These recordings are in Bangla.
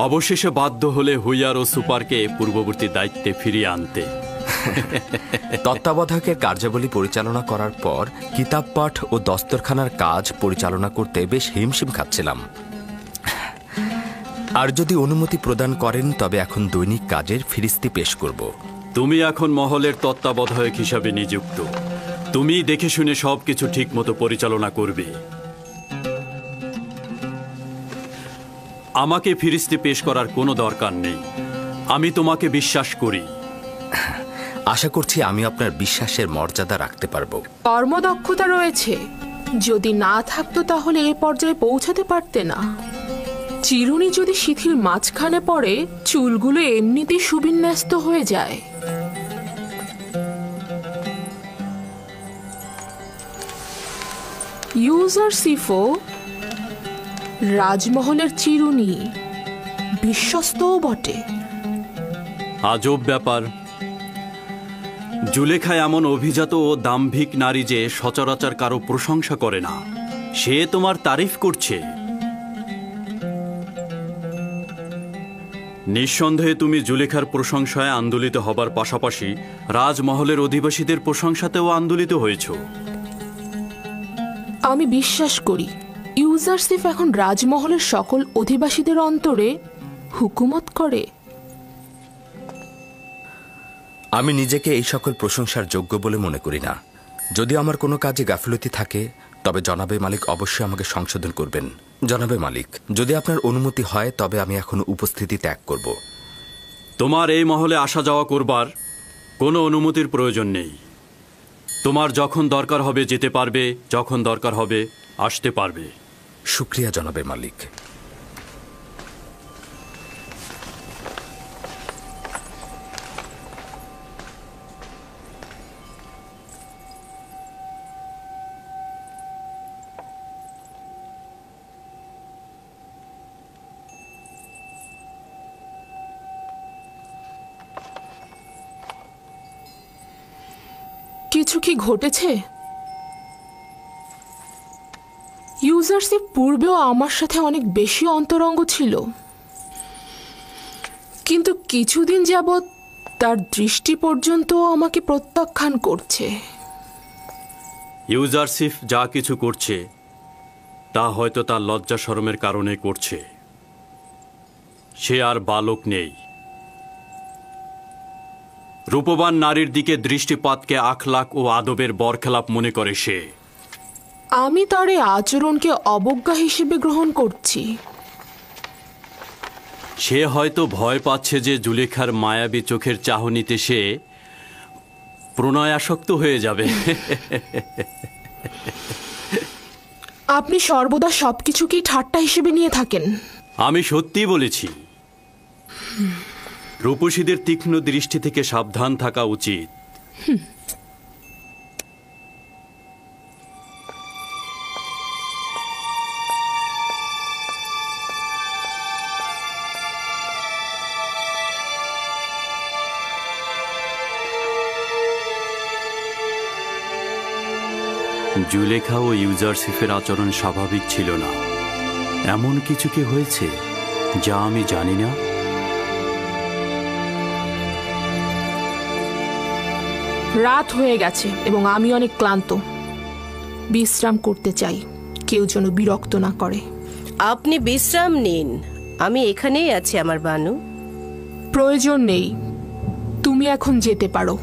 অবশেষে বাধ্য হলে হুইয়ার ও সুপারকে পূর্ববর্তী দায়িত্বে ফিরিয়ে আনতে। তত্ত্বাবধায়কের কার্যাবলী পরিচালনা করার পর কিতাব পাঠ ও দস্তরখানার কাজ পরিচালনা করতে বেশ হিমশিম খাচ্ছিলাম। আর যদি অনুমতি প্রদান করেন তবে এখন দৈনিক কাজের ফিরিস্তি পেশ করব। তুমি এখন মহলের তত্ত্বাবধায়ক হিসাবে নিযুক্ত। তুমি দেখে শুনে সবকিছু ঠিক মতো পরিচালনা করবে। আমাকে ফিরিস্তি পেশ করার কোনো দরকার নেই। আমি তোমাকে বিশ্বাস করি। আশা করছি আমি আপনার বিশ্বাসের মর্যাদা রাখতে পারব। কর্মদক্ষতা রয়েছে, যদি না থাকতো তাহলে এ পর্যায়ে পৌঁছাতে পারতে না। চিরুনি যদি শিথির মাঝখানে পড়ে, চুলগুলো এমনিতেই সুবিন্যস্ত হয়ে যায়। ইউজারশিফও রাজমহলের চিরুনি, বিশ্বস্তও বটে। আজব ব্যাপার। জুলেখা এমন অভিজাত ও দাম্ভিক নারী যে সচরাচর কারো প্রশংসা করে না। সে তোমার তারিফ করছে। নিঃসন্দেহে তুমি জুলেখার প্রশংসায় আন্দোলিত হবার পাশাপাশি রাজমহলের অধিবাসীদের প্রশংসাতেও আন্দোলিত হয়েছ। আমি বিশ্বাস করি ইউজারশিফ এখন রাজমহলের সকল অধিবাসীদের অন্তরে হুকুমত করে। আমি নিজেকে এই সকল প্রশংসার যোগ্য বলে মনে করি না। যদি আমার কোনো কাজে গাফিলতি থাকে তবে জনাবে মালিক অবশ্যই আমাকে সংশোধন করবেন। জনাবে মালিক, যদি আপনার অনুমতি হয় তবে আমি এখন উপস্থিতি ত্যাগ করব। তোমার এই মহলে আসা যাওয়া করবার কোনো অনুমতির প্রয়োজন নেই। তোমার যখন দরকার হবে যেতে পারবে, যখন দরকার হবে আসতে পারবে। শুক্রিয়া জনাবে মালিক। কিছু কি ঘটেছে? ইউজারশিপ পূর্বেও আমার সাথে অনেক বেশি অন্তরঙ্গ ছিল, কিন্তু কিছুদিন যাবৎ তার দৃষ্টি পর্যন্ত আমাকে প্রত্যাখ্যান করছে। ইউজারশিপ যা কিছু করছে তা হয়তো তার লজ্জা শরমের কারণে করছে। সে আর বালক নেই। রূপবান নারীর দিকে দৃষ্টিপাতকে আখলাক ও আদবের বরখেলাপ মনে করে সে। আমি তার এই আচরণকে অবজ্ঞা হিসেবে গ্রহণ করছি। সে হয়তো ভয় পাচ্ছে যে জুলেখার মায়াবী চোখের চাহনিতে সে প্রণয়াসক্ত হয়ে যাবে। আপনি সর্বদা সবকিছুকেই ঠাট্টা হিসেবে নিয়ে থাকেন। আমি সত্যি বলেছি। রূপসীদের তীক্ষ্ণ দৃষ্টি থেকে সাবধান থাকা উচিত। জুলেখা ও ইউজারশিফের আচরণ স্বাভাবিক ছিল না। এমন কিছু কি হয়েছে যা আমি জানি না? রাত হয়ে গেছে এবং আমি অনেক ক্লান্ত। বিশ্রাম করতে চাই, কেউ যেন বিরক্ত না করে। আপনি বিশ্রাম নিন, আমি এখানেই আছি আমার বানু। প্রয়োজন নেই, তুমি এখন যেতে পারো।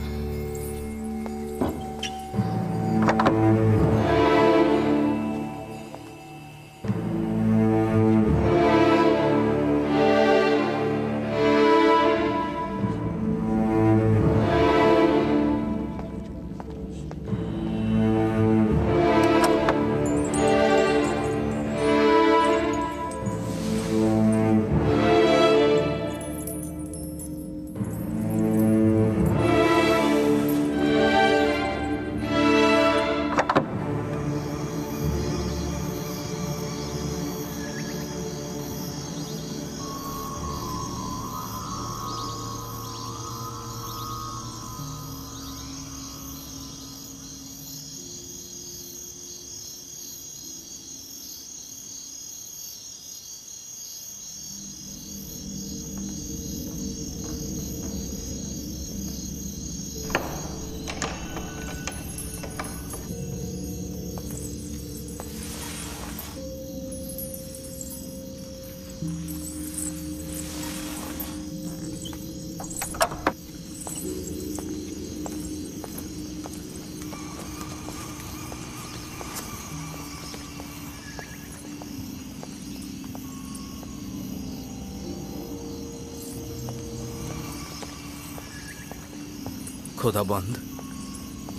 খোদাবন্দ,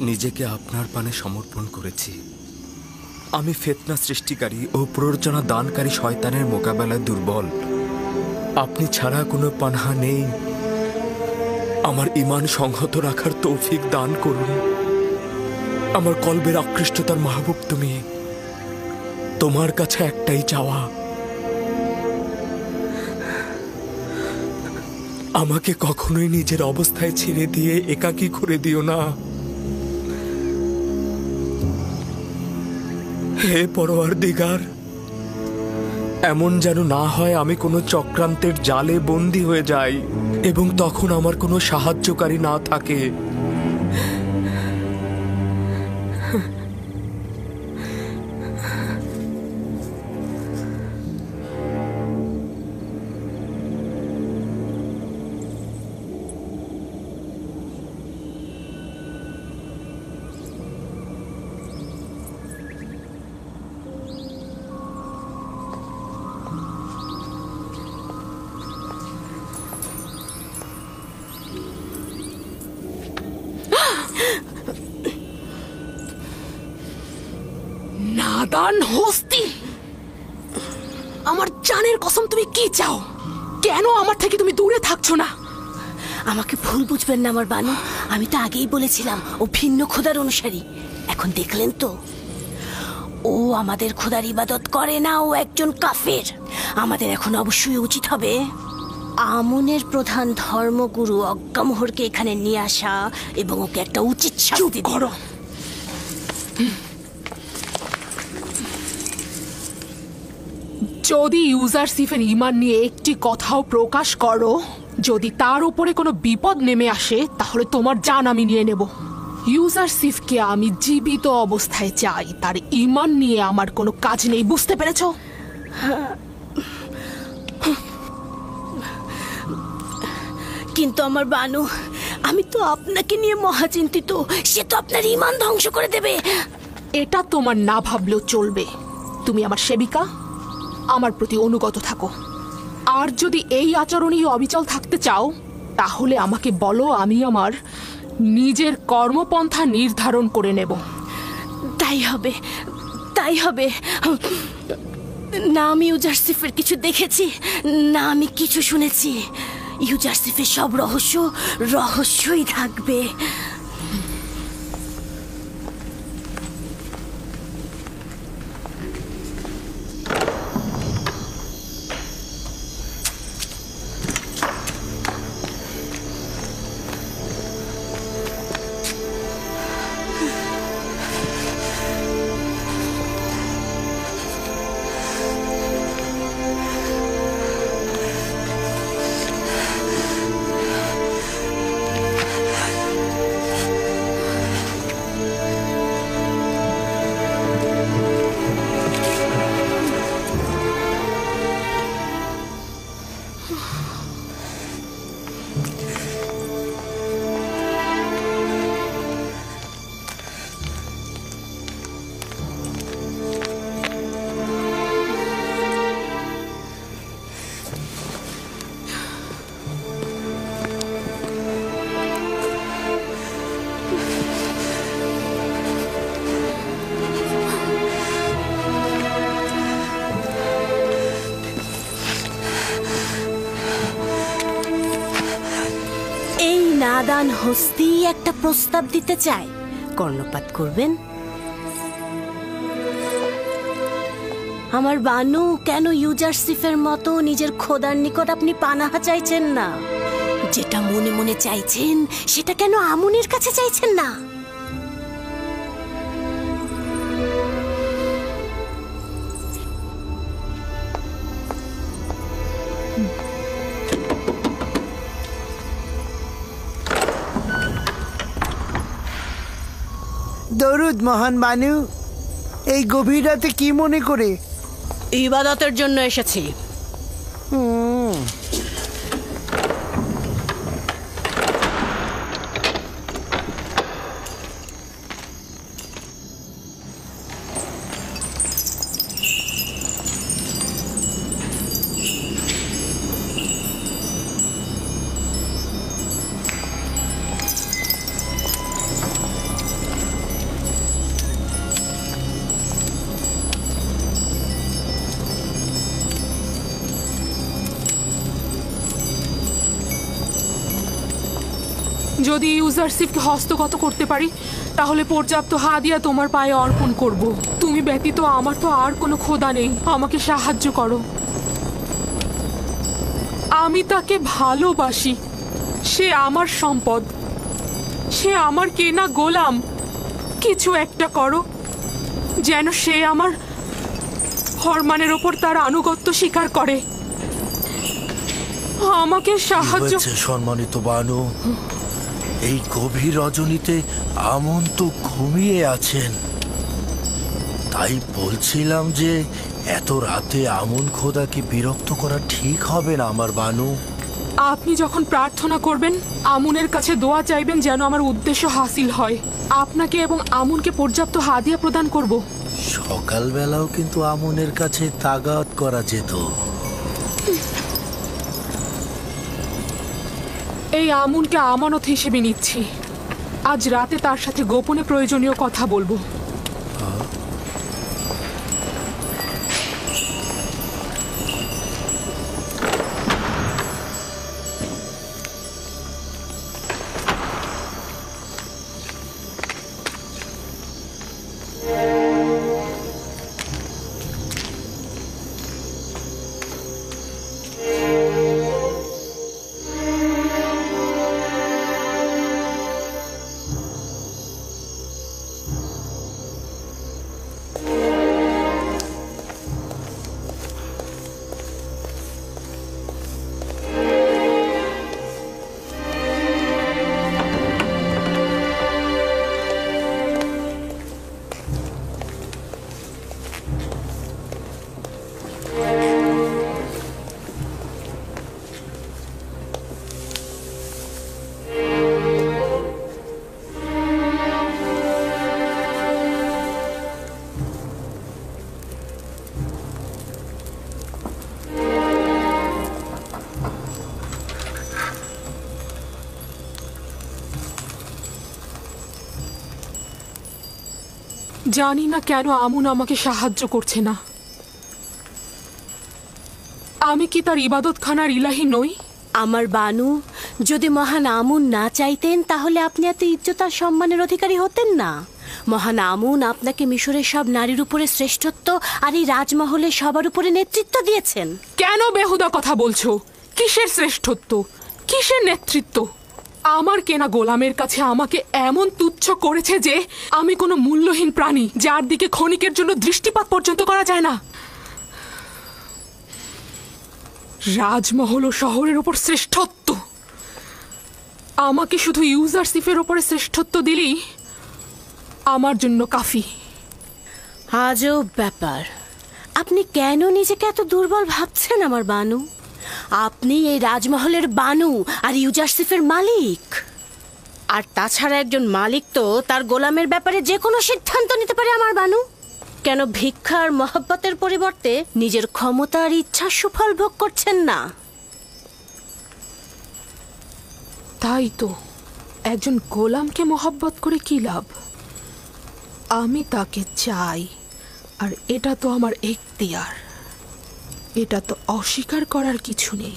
নিজেকে আপনার পানে সমর্পণ করেছি। আমি ফিতনা সৃষ্টিকারী ও প্ররোচনা দানকারী শয়তানের মোকাবেলায় দুর্বল। আপনি ছাড়া কোনো পানাহা নেই। আমার ঈমান সংহত রাখার তৌফিক দান করুন। আমার কলবের আকৃষ্টতার মাহবুব তুমি। তোমার কাছে একটাই চাওয়া, আমাকে কখনোই নিজের অবস্থায় ছেড়ে দিয়ে একাকী করে দিও না। হে পরওয়ারদিগার, এমন যেন না হয় আমি কোনো চক্রান্তের জালে বন্দী হয়ে যাই এবং তখন আমার কোনো সাহায্যকারী না থাকে। নাদান হস্তি, আমার জানের কসম, তুমি কি চাও? কেন আমার থেকে তুমি দূরে থাকছো না? আমাকে ভুল বুঝবেন না আমার বানু, আমি তো আগেই বলেছিলাম ও ভিন্ন খোদার অনুসারী। এখন দেখলেন তো, ও আমাদের খোদার ইবাদত করে না, ও একজন কাফের। আমাদের এখন অবশ্যই উচিত হবে আমনের প্রধান ধর্মগুরু অজ্ঞামোহরকে এখানে নিয়ে আসা এবং ওকে একটা উচিত শাস্তি করো। যদি ইউজারসিফের ঈমান নিয়ে একটি কথাও প্রকাশ করো, যদি তার উপরে কোনো বিপদ নেমে আসে, তাহলে তোমার জান আমি নিয়ে নেব। ইউজারসিফকে আমি জীবিত অবস্থায় চাই, তার ঈমান নিয়ে আমার কোনো কাজ নেই, বুঝতে পেরেছো? কিন্তু আমার বানু, আমি তো আপনাকে নিয়ে মহাচিন্তিত। সে তো আপনার ঈমান ধ্বংস করে দেবে। এটা তোমার না ভাবলেও চলবে। তুমি আমার সেবিকা, আমার প্রতি অনুগত থাকো। আর যদি এই আচরণেই অবিচল থাকতে চাও, তাহলে আমাকে বলো, আমি আমার নিজের কর্মপন্থা নির্ধারণ করে নেব। তাই হবে, তাই হবে। না আমি ইউজারসিফের কিছু দেখেছি, না আমি কিছু শুনেছি। ইউজারসিফের সব রহস্যই থাকবে। নাদান হস্তি একটা প্রস্তাব দিতে চায়, কর্ণপাত করবেন? আমার বানু, কেন ইউজারসিফের মতো নিজের খোদার নিকট আপনি পানাহা চাইছেন না? যেটা মনে মনে চাইছেন সেটা কেন আমনের কাছে চাইছেন না? দরুদ মহান বানু। এই গভীর রাতে কি মনে করে? ইবাদতের জন্য এসেছি। যদি ইউজারশিপকে হস্তগত করতে পারি তাহলে পর্যাপ্ত হাদিয়া তোমার পায়ে অর্পণ করব। তুমি ব্যতীত আমার তো আর কোনো খোদা নেই, আমাকে সাহায্য করো। আমি তাকে ভালোবাসি, সে আমার সম্পদ, সে আমার কেনা গোলাম। কিছু একটা করো যেন সে আমার ফরমানের ওপর তার আনুগত্য স্বীকার করে। আমাকে সাহায্য। সম্মানিত বানু, এই গভীর রজনীতে আমন তো ঘুমিয়ে আছেন, তাই বলছিলাম যে এত রাতে আমন খোদাকে বিরক্ত করা ঠিক হবে না আমার বানু। আপনি যখন প্রার্থনা করবেন আমুনের কাছে দোয়া চাইবেন যেন আমার উদ্দেশ্য হাসিল হয়। আপনাকে এবং আমুনকে পর্যাপ্ত হাদিয়া প্রদান করব। সকালবেলাও কিন্তু আমনের কাছে তাগাত করা যেত। এই আমুনকে আমানত হিসেবে নিচ্ছি। আজ রাতে তার সাথে গোপনে প্রয়োজনীয় কথা বলবো। জানি না কেন আমুন আমাকে সাহায্য করছে না। আমি কি তার ইবাদতখানার ইলাহি নই? আমার বানু, যদি মহান আমুন না চাইতেন তাহলে আপনি এত ইজ্জত আর সম্মানের অধিকারী হতেন না। মহান আমুন আপনাকে মিশরের সব নারীর উপরে শ্রেষ্ঠত্ব আর এই রাজমহলের সবার উপরে নেতৃত্ব দিয়েছেন। কেন বেহুদা কথা বলছো? কিসের শ্রেষ্ঠত্ব, কিসের নেতৃত্ব? আমার কেনা গোলামের কাছে আমাকে এমন তুচ্ছ করেছে যে আমি কোনো মূল্যহীন প্রাণী, যার দিকে ক্ষণিকের জন্য দৃষ্টিপাত পর্যন্ত করা যায় না। রাজমহল ও শহরের ওপর শ্রেষ্ঠত্ব, আমাকে শুধু ইউজারশিপের ওপরে শ্রেষ্ঠত্ব দিলেই আমার জন্য কাফি। আজব ব্যাপার, আপনি কেন নিজেকে এত দুর্বল ভাবছেন আমার বানু? আপনি এই রাজমহলের বানু আর ইউজারশিপের মালিক। আর তাছাড়া একজন মালিক তো তার গোলামের ব্যাপারে যে কোনো সিদ্ধান্ত নিতে পারে আমার বানু। কেন ভিক্ষা আর মহব্বতের পরিবর্তে নিজের ক্ষমতা আর ইচ্ছার সুফল ভোগ করছেন না? তাই তো, একজন গোলামকে মহব্বত করে কি লাভ? আমি তাকে চাই, আর এটা তো আমার এখতিয়ার, এটা তো অস্বীকার করার কিছু নেই।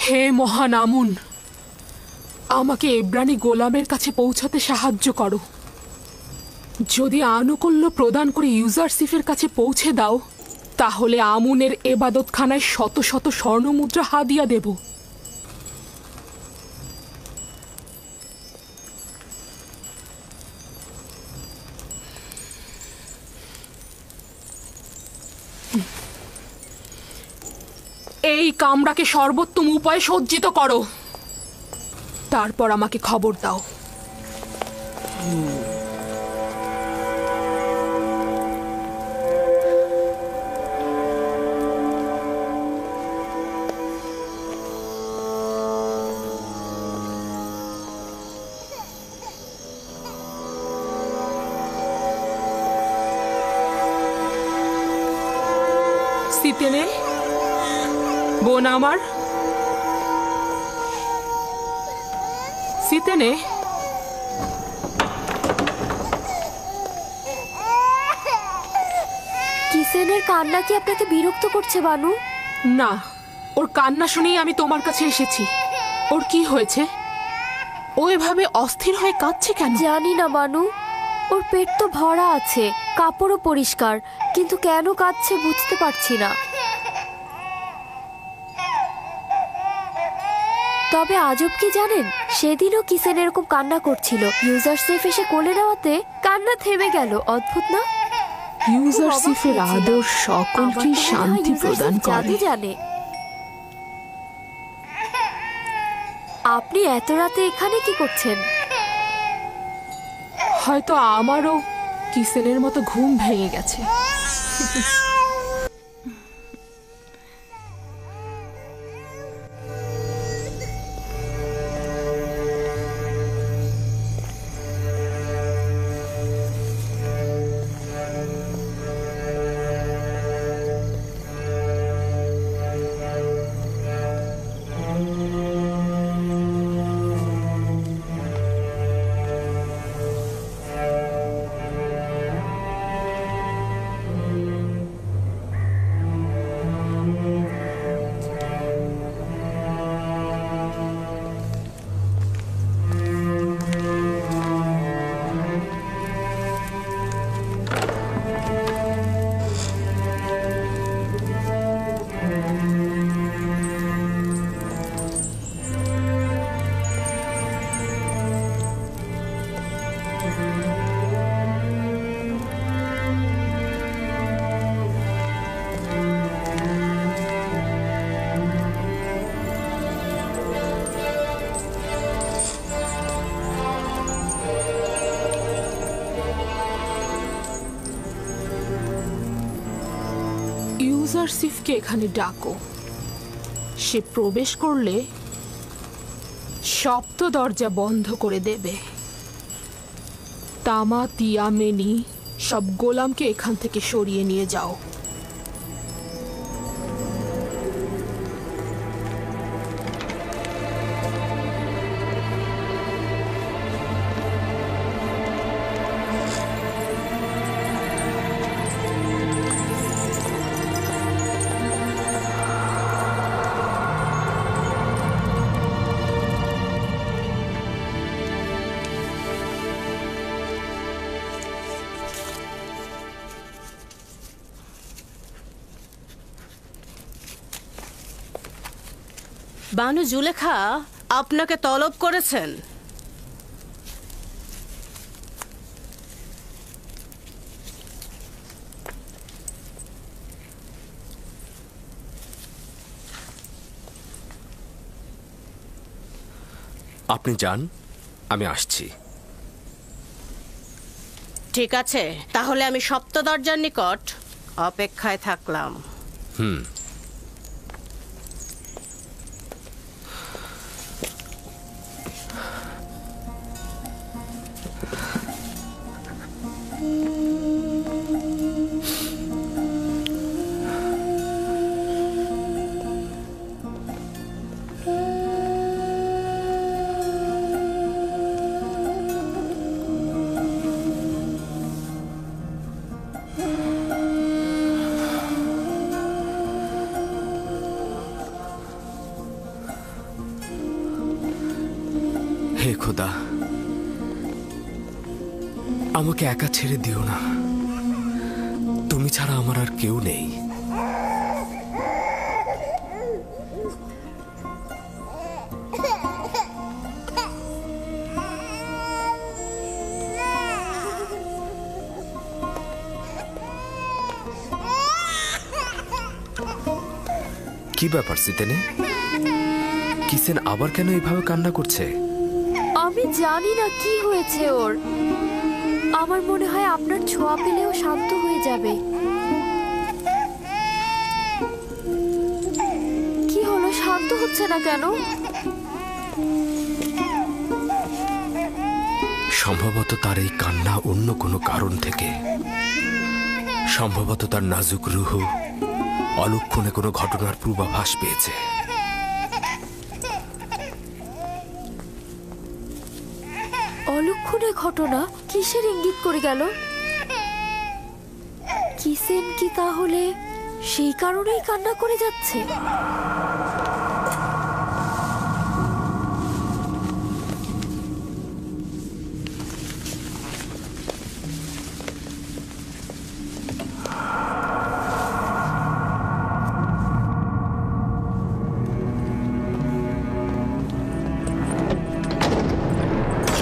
হে মহান আমুন, আমাকে এব্রানি গোলামের কাছে পৌঁছাতে সাহায্য করো। যদি আনুকূল্য প্রদান করে ইউজারশিপের কাছে পৌঁছে দাও তাহলে আমুনের এবাদতখানায় শত শত স্বর্ণমুদ্রা হাদিয়া দেব। এই কামরাকে সর্বোত্তম উপায়ে সজ্জিত করো, তারপর আমাকে খবর দাও। সিতেনে, বোন আমার, সিতেনে, কিসেনের কান্না কি আপনাকে বিরক্ত করছে বানু? না, ওর কান্না শুনেই আমি তোমার কাছে এসেছি। ওর কি হয়েছে? ও এভাবে অস্থির হয়ে কাঁদছে কেন? জানি না বানু, ওর পেট তো ভরা আছে, কাপড়ও পরিষ্কার, কিন্তু কেন কাঁদছে বুঝতে পারছি না। তবে আজব কি জানেন, সেদিনও কিসেন এরকম কান্না করছিল, ইউজারসেফ এসে কোলে নেওয়াতে কান্না থেমে গেল। অদ্ভুত না? ইউজারসিফের আদর সকলকে শান্তি প্রদান করে। জানে আপনি এত রাতে এখানে কি করছেন? হয়তো আমারও কিসেনের মতো ঘুম ভেঙে গেছে। ইউজারসিফকে এখানে ডাকো। সে প্রবেশ করলে সপ্ত দরজা বন্ধ করে দেবে। তামা, তিয়া, মেনি সব গোলামকে এখান থেকে সরিয়ে নিয়ে যাও। বানু জুলেখা আপনাকে তলব করেছেন। আপনি যান, আমি আসছি। ঠিক আছে, তাহলে আমি সপ্ত দরজার নিকট অপেক্ষায় থাকলাম। হে খোদা, আমাকে একা ছেড়ে দিও না। তুমি ছাড়া আমার আর কেউ নেই। কি ব্যাপার সিতেনে? কিসেন আবার কেন এইভাবে কান্না করছে? আমি জানি না কি হয়েছে ওর। আমার মনে হয় আপনার ছোঁয়া পেলেও শান্ত হয়ে যাবে। কি হলো, শান্ত হচ্ছে না কেন? সম্ভবত তার এই কান্না অন্য কোনো কারণ থেকে। সম্ভবত তার নাজুক রুহ অলক্ষণে কোনো ঘটনার পূর্বাভাস পেয়েছে। অলক্ষণে ঘটনা? কিসের ইঙ্গিত করে গেল? কিসেন কি তাহলে সেই কারণেই কান্না করে যাচ্ছে?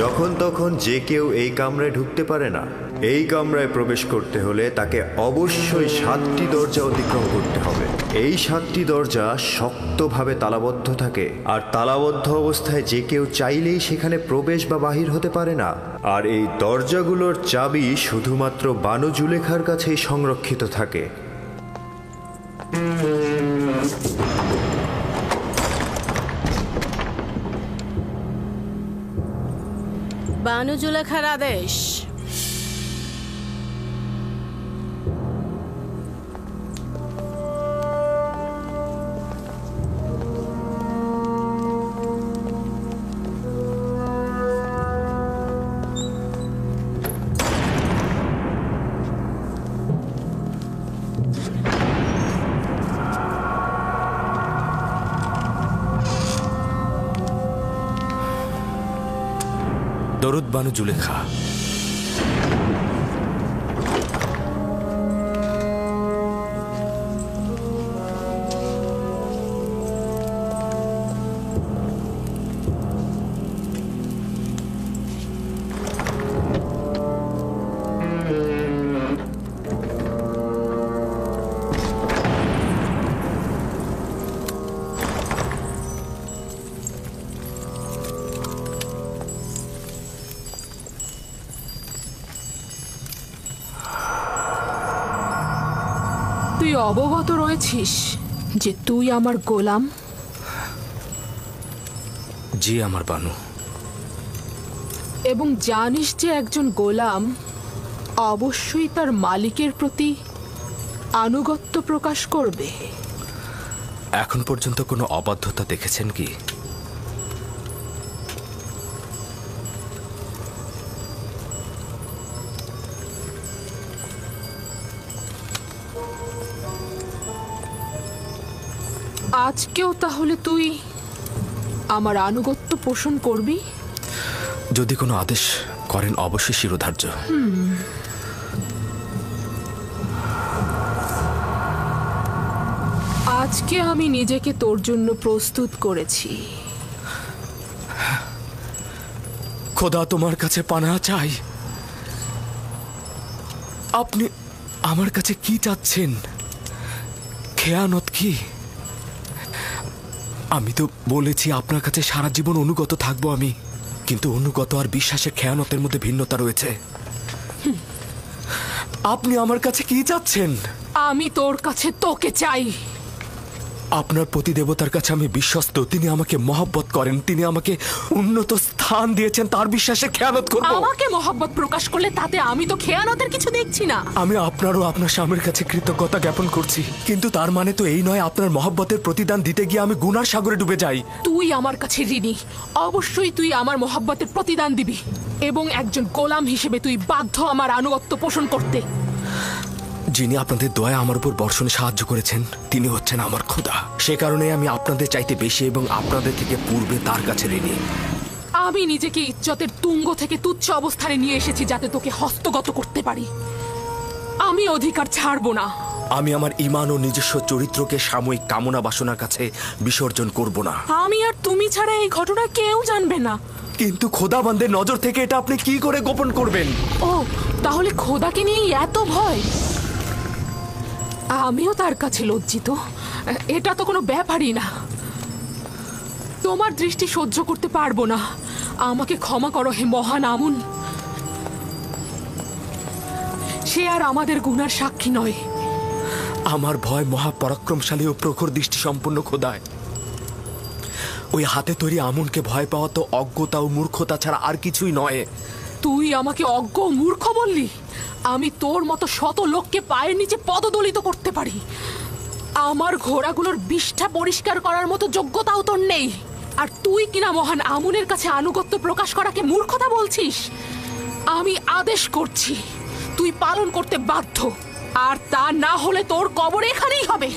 যখন তখন যে কেউ এই কামরায় ঢুকতে পারে না। এই কামরায় প্রবেশ করতে হলে তাকে অবশ্যই 7টি দরজা অতিক্রম করতে হবে। এই 7টি দরজা শক্তভাবে তালাবদ্ধ থাকে, আর তালাবদ্ধ অবস্থায় যে কেউ চাইলেই সেখানে প্রবেশ বা বাহির হতে পারে না। আর এই দরজাগুলোর চাবি শুধুমাত্র বানু জুলেখার কাছেই সংরক্ষিত থাকে। বানু জুলেখার আদেশ। দরুদ বানু জুলেখা। তুই অবগত রয়েছিস যে তুই আমার গোলাম? জি আমার বানু। এবং জানিস যে একজন গোলাম অবশ্যই তার মালিকের প্রতি আনুগত্য প্রকাশ করবে। এখন পর্যন্ত কোনো অবাধ্যতা দেখেছেন কি? আজকেও তাহলে তুই আমার আনুগত্য পোষণ করবি? যদি কোনো আদেশ করেন অবশ্যই শিরোধার্য। আজকে আমি নিজেকে তোর জন্য প্রস্তুত করেছি। খোদা তোমার কাছে পানা চাই। আপনি আমার কাছে কি চাচ্ছেন? খেয়ানত কি? আমি তো বলেছি আপনার কাছে সারা জীবন অনুগত থাকবো আমি, কিন্তু অনুগত আর বিশ্বাসের খেয়ানতের মধ্যে ভিন্নতা রয়েছে। আপনি আমার কাছে কি চাচ্ছেন? আমি তোর কাছে তোকে চাই। আপনার প্রতিদেবতার কাছে আমি বিশ্বস্ত। তিনি আমাকে মহব্বত করেন, তিনি আমাকে উন্নত স্থান দিয়েছেন। তার বিশ্বাসে খেয়ানত করব? আমাকে মহব্বত প্রকাশ করলে তাতে আমি তো খেয়ানতের কিছু দেখছি না। আমি আপনারও আপনার স্বামীর কাছে কৃতজ্ঞতা জ্ঞাপন করছি, কিন্তু তার মানে তো এই নয় আপনার মহব্বতের প্রতিদান দিতে গিয়ে আমি গুনার সাগরে ডুবে যাই। তুই আমার কাছে ঋণী। অবশ্যই তুই আমার মহব্বতের প্রতিদান দিবি, এবং একজন গোলাম হিসেবে তুই বাধ্য আমার আনুগত্য পোষণ করতে। যিনি আপনাদের দয়া আমার উপর বর্ষণে সাহায্য করেছেন তিনি হচ্ছেন আমার খোদা। সে কারণে আমি আপনাদের চাইতে বেশি এবং আপনাদের থেকে পূর্বে তার কাছে ঋণী। আমি নিজেকে ইজ্জতের তুঙ্গ থেকে তুচ্ছ অবস্থানে নিয়ে এসেছি যাতে তোকে হস্তগত করতে পারি। আমি অধিকার ছাড়বো না। আমি আমার ঈমান ও নিজস্ব চরিত্রকে সাময়িক কামনা বাসনার কাছে বিসর্জন করব না। আমি আর তুমি ছাড়া এই ঘটনা কেউ জানবে না। কিন্তু খোদাবন্দের নজর থেকে এটা আপনি কি করে গোপন করবেন? ও, তাহলে খোদাকে নিয়ে এত ভয়? আমিও তার কাছে লজ্জিত। এটা তো কোনো ব্যাপারই না। তোমার দৃষ্টি সহ্য করতে পারবো না। আমাকে ক্ষমা করো হে মহান আমুন। সে আর আমাদের গুনার সাক্ষী নয়। আমার ভয় মহাপরাক্রমশালী ও প্রখর দৃষ্টি সম্পন্ন খোদায়। ওই হাতে তৈরি আমুনকে ভয় পাওয়া তো অজ্ঞতা ও মূর্খতা ছাড়া আর কিছুই নয়। তুই আমাকে অজ্ঞ ও মূর্খ বললি? আমি তোর মতো শত লোককে পায়ের নিচে পদদলিত করতে পারি। আমার ঘোড়াগুলোর বিষ্ঠা পরিষ্কার করার মতো যোগ্যতাও তোর নেই, আর তুই কিনা মহান আমুনের কাছে আনুগত্য প্রকাশ করাকে মূর্খতা বলছিস? আমি আদেশ করছি, তুই পালন করতে বাধ্য, আর তা না হলে তোর কবর এখানেই হবে।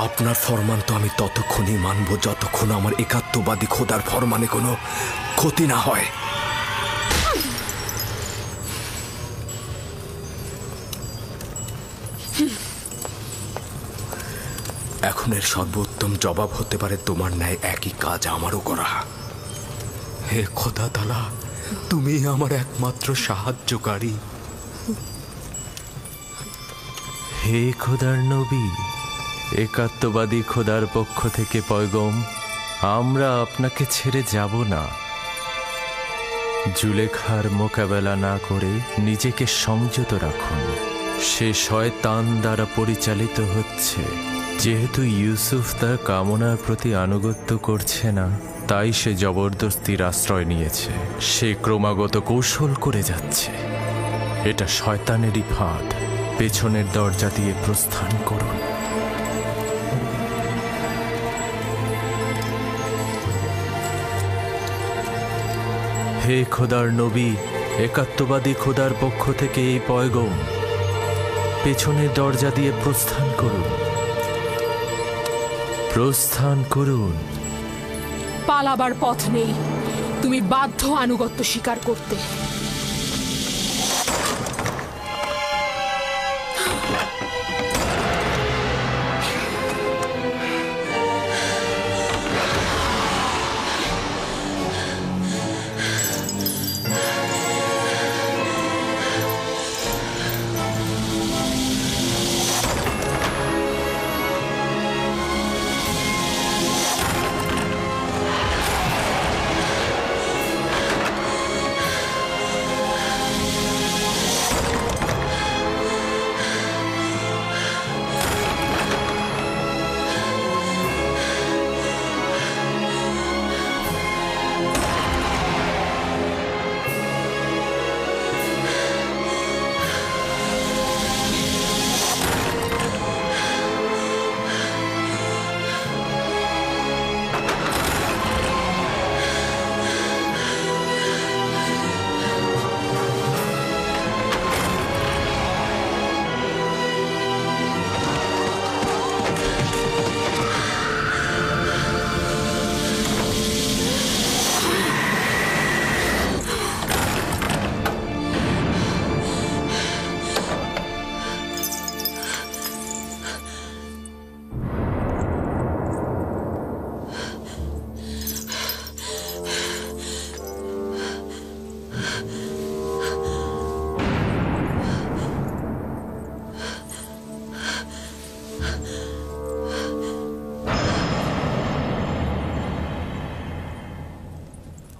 আপনার ফরমান তো আমি ততক্ষণই মানব যতক্ষণ আমার একাত্মবাদী খোদার ফরমানে কোনো ক্ষতি না হয়। এখন এর সর্বোত্তম জবাব হতে পারে তোমার ন্যায় একই কাজ আমারও করা। হে খোদা তাআলা, তুমি আমার একমাত্র সাহায্যকারী। হে খোদার নবী, একাত্মবাদী খোদার পক্ষ থেকে পয়গম, আমরা আপনাকে ছেড়ে যাব না। জুলেখার মোকাবেলা না করে নিজেকে সংযত রাখুন। সে শয়তান দ্বারা পরিচালিত হচ্ছে। যেহেতু ইউসুফ তার কামনার প্রতি আনুগত্য করছে না, তাই সে জবরদস্তির আশ্রয় নিয়েছে। সে ক্রমাগত কৌশল করে যাচ্ছে। এটা শয়তানেরই ফাঁদ। পেছনের দরজা দিয়ে প্রস্থান করুন। হে খোদার নবী, একাত্মবাদী খোদার পক্ষ থেকে এই পয়গম, পেছনের দরজা দিয়ে প্রস্থান করুন। প্রস্থান করুন। পালাবার পথ নেই, তুমি বাধ্য আনুগত্য স্বীকার করতে।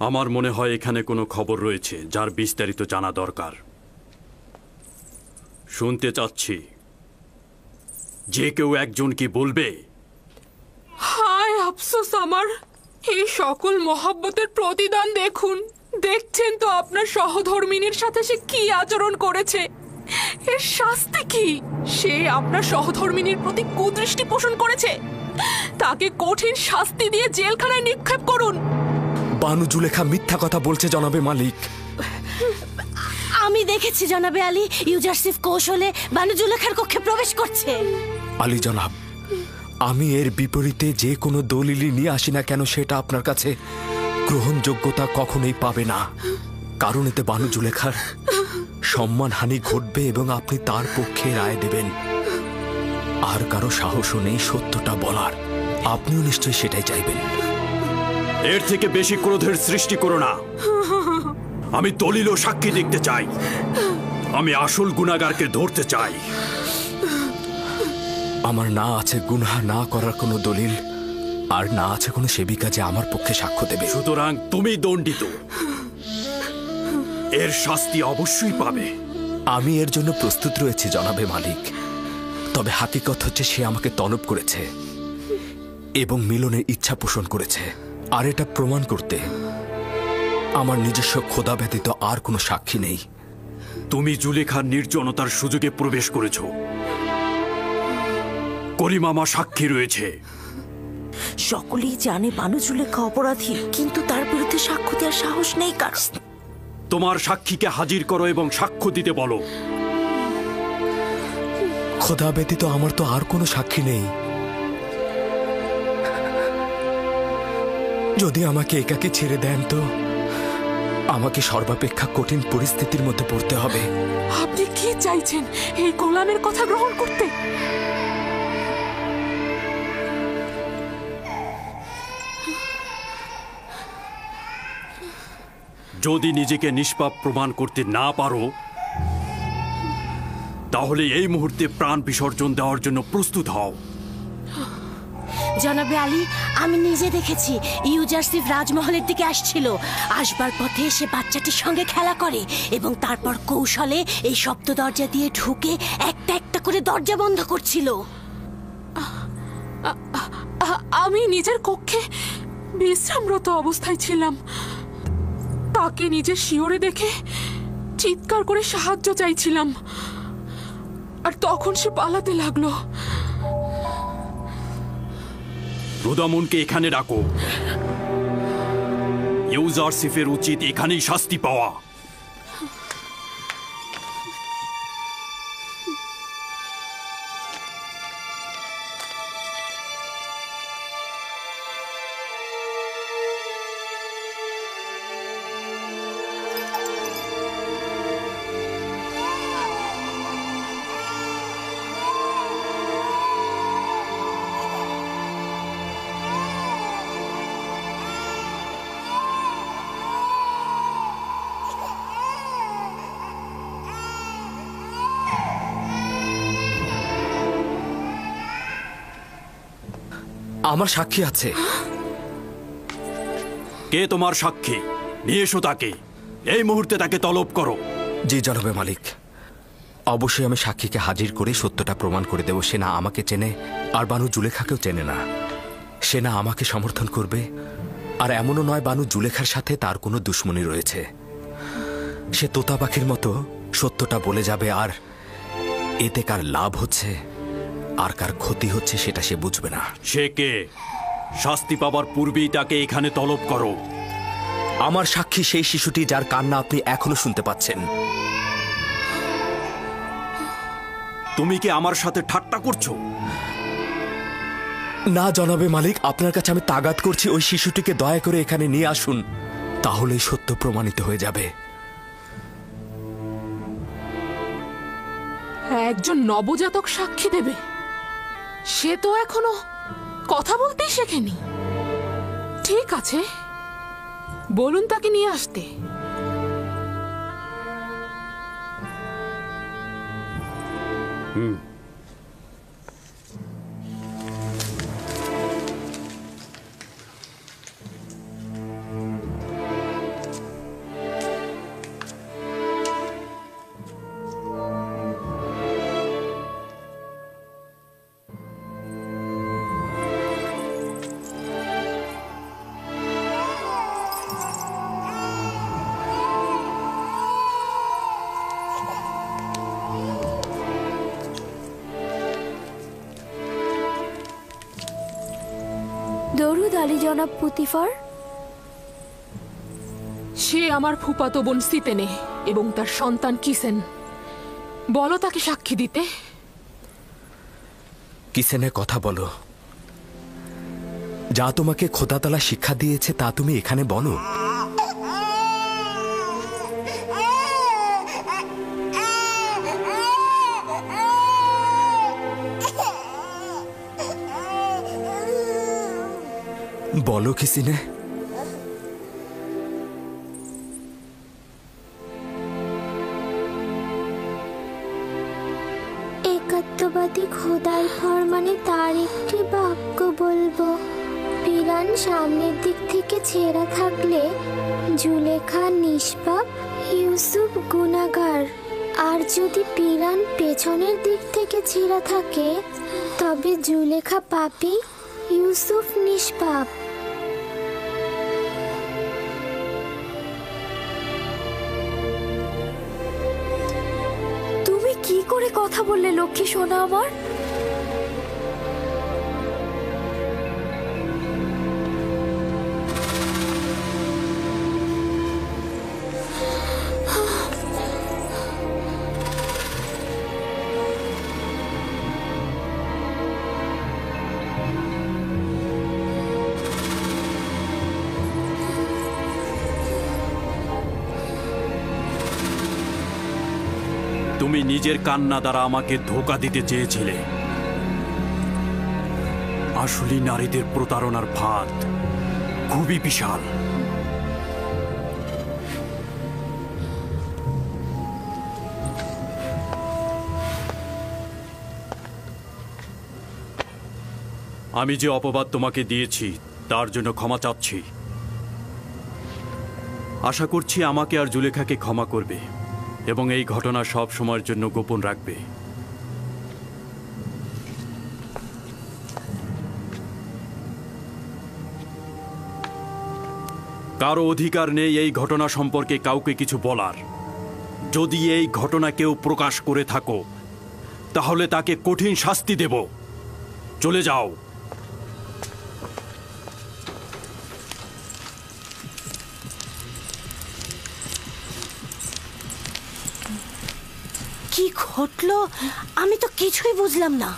আমার মনে হয় এখানে কোনো খবর রয়েছে যার বিস্তারিত জানা দরকার। শুনতে চাচ্ছি, যে কেউ একজন কি বলবে? হায় আফসোস আমার, এই সকল মহব্বতের প্রতিদান দেখুন। দেখছেন তো আপনার সহধর্মিনীর সাথে সে কি আচরণ করেছে। এর শাস্তি কি? সে আপনার সহধর্মিনীর প্রতি কুদৃষ্টি পোষণ করেছে। তাকে কঠিন শাস্তি দিয়ে জেলখানায় নিক্ষেপ করুন। বানু জুলেখা মিথ্যা কথা বলছে জনাবে মালিক। আমি দেখেছি জনাবে আলী, ইউজারসিফ কৌশলে বানু জুলেখার কক্ষে প্রবেশ করছে। আলী জনাব, আমি এর বিপরীতে যে কোনো দলিলই নিয়ে আসি না কেন, সেটা আপনার কাছে গ্রহণযোগ্যতা কখনোই পাবে না। কারণ এতে বানু জুলেখার সম্মানহানি ঘটবে এবং আপনি তার পক্ষে রায় দেবেন। আর কারো সাহসও নেই সত্যটা বলার। আপনিও নিশ্চয়ই সেটাই চাইবেন। এর থেকে বেশি ক্রোধের সৃষ্টি করো না। আমি দলিল ও সাক্ষী দেখতে চাই। আমি আসল গুনাহগারকে ধরতে চাই। আমার না আছে গুনাহ না করার কোনো দলিল, আর না আছে কোনো সেবিকা যে আমার পক্ষে সাক্ষ্য দেবে। সুতরাং তুমি দণ্ডিত। এর শাস্তি অবশ্যই পাবে। আমি এর জন্য প্রস্তুত রয়েছি জনাবে মালিক। তবে হাকিকত হচ্ছে সে আমাকে তলব করেছে এবং মিলনের ইচ্ছা পোষণ করেছে। আর এটা প্রমাণ করতে আমার নিজস্ব খোদা ব্যতীত আর কোনো সাক্ষী নেই। তুমি জুলেখার নির্জনতার সুযোগে প্রবেশ করেছ। করিমামা সাক্ষী রয়েছে। সকলেই জানে বানু জুলেখা অপরাধী, কিন্তু তার বিরুদ্ধে সাক্ষ্য দেওয়ার সাহস নেই কার। তোমার সাক্ষীকে হাজির করো এবং সাক্ষ্য দিতে বলো। খোদা ব্যতীত আমার তো আর কোনো সাক্ষী নেই। যদি আমাকে একাকে ছেড়ে দেন তো আমাকে সর্বাপেক্ষা কঠিন পরিস্থিতির মধ্যে পড়তে হবে। আপনি কি চাইছেন, এই গোলামের কথা গ্রহণ করতে? যদি নিজেকে নিষ্পাপ প্রমাণ করতে না পারো, তাহলে এই মুহূর্তে প্রাণ বিসর্জন দেওয়ার জন্য প্রস্তুত হও। জনাবে আলী, আমি নিজে দেখেছি ইউজারসিফ রাজমহলের দিকে আসছিল। আসবার পথে সে বাচ্চাটির সঙ্গে খেলা করে এবং তারপর কৌশলে এই সপ্ত দরজা দিয়ে ঢুকে একটা একটা করে দরজা বন্ধ করছিল। আমি নিজের কক্ষে বিশ্রামরত অবস্থায় ছিলাম। তাকে নিজের শিয়রে দেখে চিৎকার করে সাহায্য চাইছিলাম, আর তখন সে পালাতে লাগলো। রুদামুনকে এখানে রাখো। ইউজারসিফের উচিত এখানেই শাস্তি পাওয়া। আমার সাক্ষী আছে। কে তোমার সাক্ষী? নিয়ে এসো তাকে, এই মুহূর্তে তাকে তলব করো। জি জনাবে মালিক, অবশ্যই আমি সাক্ষীকে হাজির করে সত্যটা প্রমাণ করে দেব। সে না আমাকে চেনে, আর বানু জুলেখাকেও চেনে না। সে না আমাকে সমর্থন করবে, আর এমনও নয় বানু জুলেখার সাথে তার কোনো দুশ্মনী রয়েছে। সে তোতা পাখির মতো সত্যটা বলে যাবে, আর এতে কার লাভ হচ্ছে আর কার ক্ষতি হচ্ছে সেটা সে বুঝবে না। সে কে? শাস্তি পাবার পূর্বেই তাকে এখানে তলব করো। আমার সাক্ষী সেই শিশুটি যার কান্না আপনি এখনো শুনতে পাচ্ছেন। তুমি কি আমার সাথে ঠাট্টা করছো? না জনাবে মালিক, আপনার কাছে আমি তাগাদ করছি, ওই শিশুটিকে দয়া করে এখানে নিয়ে আসুন, তাহলেই সত্য প্রমাণিত হয়ে যাবে। একজন নবজাতক সাক্ষী দেবে? সে তো এখনো কথা বলতেই শেখেনি। ঠিক আছে, বলুন তাকে নিয়ে আসতে। দরুদ আলী জনাব পুতিফার। সে আমার ফুফাতো বোন সিতেনে এবং তার সন্তান কিসেন। বলো তাকে সাক্ষী দিতে। কিসেনের কথা বলো। যা তোমাকে খোদাতালা শিক্ষা দিয়েছে তা তুমি এখানে বলো। বলো কিসিনে। একাত্মবাদী খোদার ফরমানে তার একটি বাক্য বলবো। পিরান সামনের দিক থেকে ছেঁড়া থাকলে জুলেখা নিষ্পাপ, ইউসুফ গুনাহগার। আর যদি পিরান পেছনের দিক থেকে ছেঁড়া থাকে তবে জুলেখা পাপী, ইউসুফ নিষ্পাপ। তুমি কি করে কথা বললে লক্ষ্মী সোনা আমার? তুমি নিজের কান্না দ্বারা আমাকে ধোঁকা দিতে চেয়েছিলে। আসলে নারীদের প্রতারণার ফাঁদ খুবই বিশাল। আমি যে অপবাদ তোমাকে দিয়েছি তার জন্য ক্ষমা চাচ্ছি। আশা করছি আমাকে আর জুলেখাকে ক্ষমা করবে এবং এই ঘটনা সব সময়ের জন্য গোপন রাখবে। কারো অধিকার নেই এই ঘটনা সম্পর্কে কাউকে কিছু বলার। যদি এই ঘটনা কেউ প্রকাশ করে থাকো তাহলে তাকে কঠিন শাস্তি দেব। চলে যাও। কি ঘটলো আমি তো কিছুই বুঝলাম না।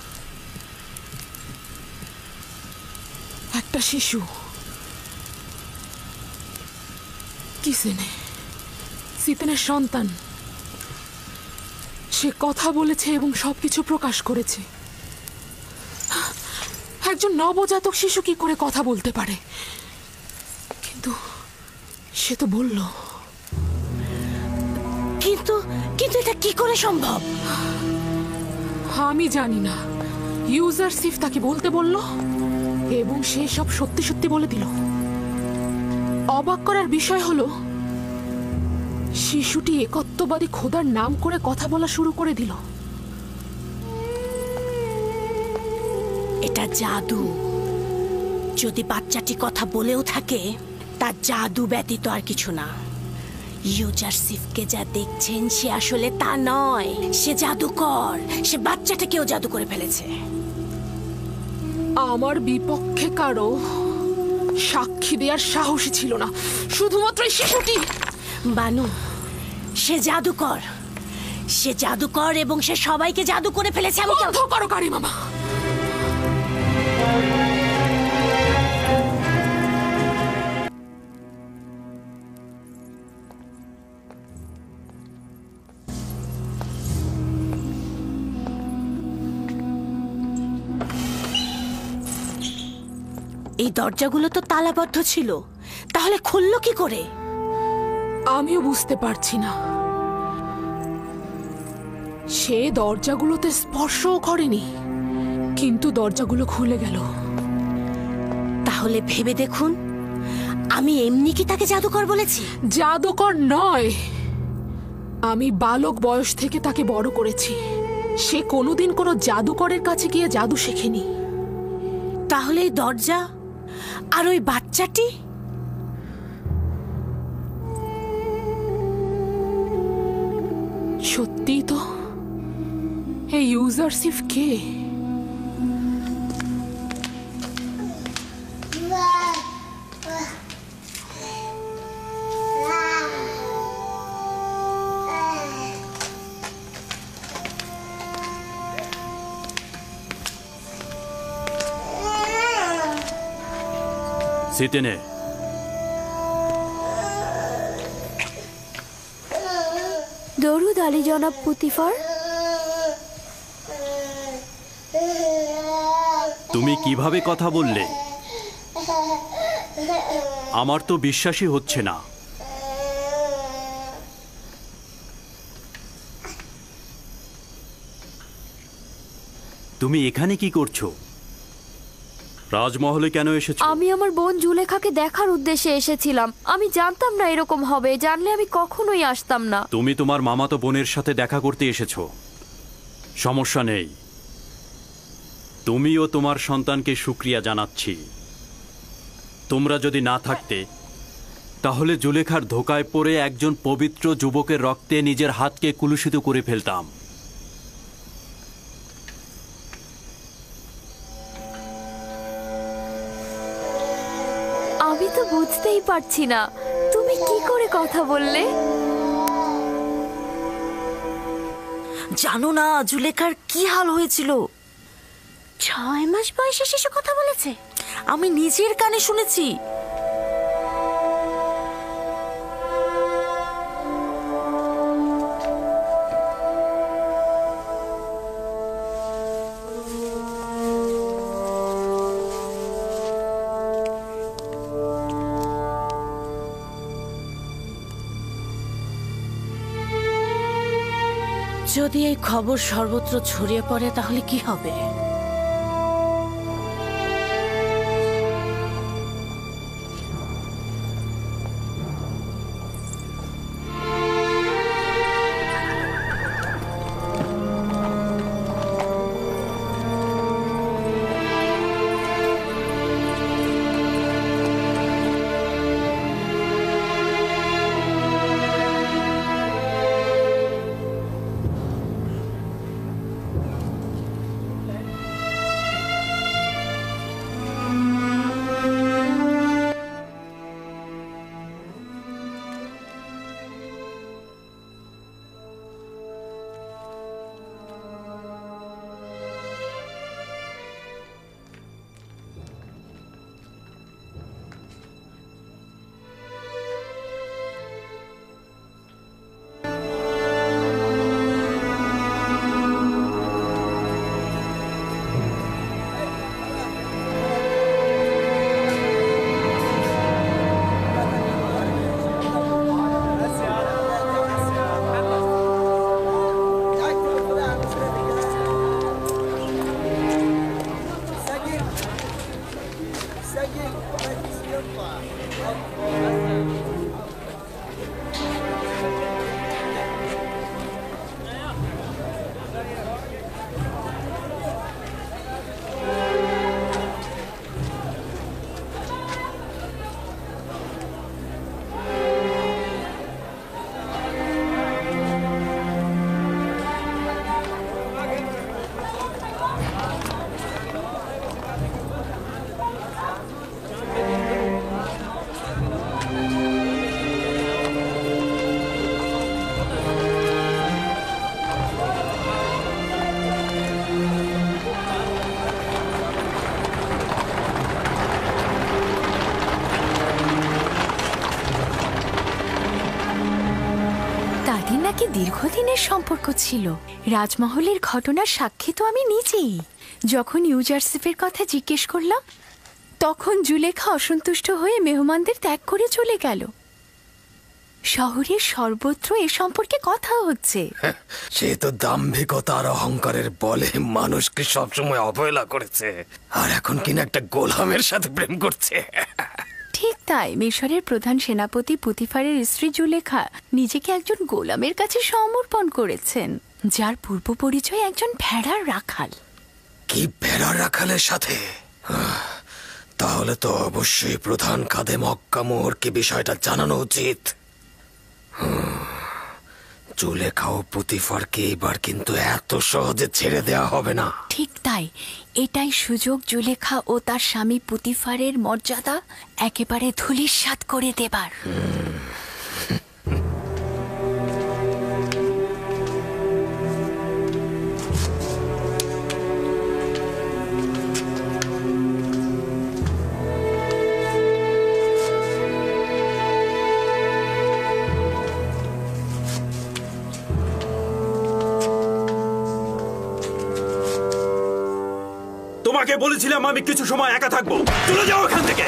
একটা শিশু সিতেনের সন্তান, সে কথা বলেছে এবং সবকিছু প্রকাশ করেছে। একজন নবজাতক শিশু কি করে কথা বলতে পারে? কিন্তু সে তো বলল। কিন্তু কিন্তু এটা কি করে সম্ভব? আমি জানি না। ইউজারশিপ তাকে বলতে বলল এবং সে সব সত্যি সত্যি বলে দিল। অবাক করার বিষয় হলো শিশুটি একত্ববাদী খোদার নাম করে কথা বলা শুরু করে দিল। এটা জাদু। যদি বাচ্চাটি কথা বলেও থাকে তার জাদু ব্যতীত আর কিছু না। ইউজারশিপকে যা দেখছেন সে আসলে তা নয়, সে জাদুকর। সে বাচ্চাটাকেও জাদু করে ফেলেছে। আমার বিপক্ষে কারো সাক্ষী দেওয়ার সাহসী ছিল না, শুধুমাত্র এই শিশুটি। বানু, সে জাদুকর। সে জাদুকর এবং সে সবাইকে জাদু করে ফেলেছে। আমি বন্ধ করো কারি মামা। এই দরজাগুলো তো তালাবদ্ধ ছিল, তাহলে খুললো কি করে? আমিও বুঝতে পারছি না। সে দরজাগুলোতে স্পর্শও করেনি, কিন্তু দরজাগুলো খুলে গেল। তাহলে ভেবে দেখুন, আমি এমনি কি তাকে জাদুকর বলেছি? জাদুকর নয়, আমি বালক বয়স থেকে তাকে বড় করেছি। সে কোনোদিন কোনো জাদুকরের কাছে গিয়ে জাদু শেখেনি। তাহলে এই দরজা আর ওই বাচ্চাটি? সত্যি তো। এই ইউজারশিপ কে? সিতেনে, দরুদ আলী জনাব পুতিফার। তুমি কিভাবে কথা বললে? আমার তো বিশ্বাসই হচ্ছে না। তুমি এখানে কি করছো? রাজমহলে কেন এসেছো? আমি আমার বোন জুলেখাকে দেখার উদ্দেশ্যে এসেছিলাম। আমি জানতাম না এরকম হবে, জানলে আমি কখনোই আসতাম না। তুমি তোমার মামাতো বোনের সাথে দেখা করতে এসেছো, সমস্যা নেই। তুমি ও তোমার সন্তানকে শুকরিয়া জানাচ্ছি। তোমরা যদি না থাকতে তাহলে জুলেখার ধোকায় পড়ে একজন পবিত্র যুবকের রক্তে নিজের হাতকে কুলুষিত করে ফেলতাম। আমি তো বুঝতেই পারছি না তুমি কি করে কথা বললে। জানো না জুলেখার কি হাল হয়েছিল? 6 মাস বয়সে শিশু কথা বলেছে? আমি নিজের কানে শুনেছি। যদি এই খবর সর্বত্র ছড়িয়ে পড়ে তাহলে কি হবে? নাকি দীর্ঘদিনের সম্পর্ক ছিল। রাজমহলের ঘটনার সাক্ষী তো আমি নিজেই। যখন ইউজারসিফের কথা জিজ্ঞেস করলাম তখন জুলেখা অসন্তুষ্ট হয়ে মেহমানদের ত্যাগ করে চলে গেল। শহরের সর্বত্র এ সম্পর্কে কথা হচ্ছে। সে তো দাম্ভিকতা আর অহংকারের বলে মানুষকে সবসময় অবহেলা করেছে, আর এখন কিনা একটা গোলামের সাথে প্রেম করছে। ঠিক তাই মিশরের প্রধান সেনাপতি পুতিফারের স্ত্রী জুলেখা নিজেকে একজন গোলামের কাছে সমর্পণ করেছেন, যার পূর্ব পরিচয় একজন ভেড়ার রাখাল। কি ভেড়ার রাখালের সাথে? তাহলে তো অবশ্যই প্রধান খাদেম মক্কা মোহরকে বিষয়টা জানানো উচিত। জুলেখা ও পুতিফারকে এবার কিন্তু এত সহজে ছেড়ে দেওয়া হবে না। ঠিক তাই, এটাই সুযোগ জুলেখা ও তার স্বামী পুতিফারের মর্যাদা একেবারে ধূলিসাৎ করে দেবার। তোমাকে বলেছিলাম আমি কিছু সময় একা থাকবো, চলে যাও এখান থেকে।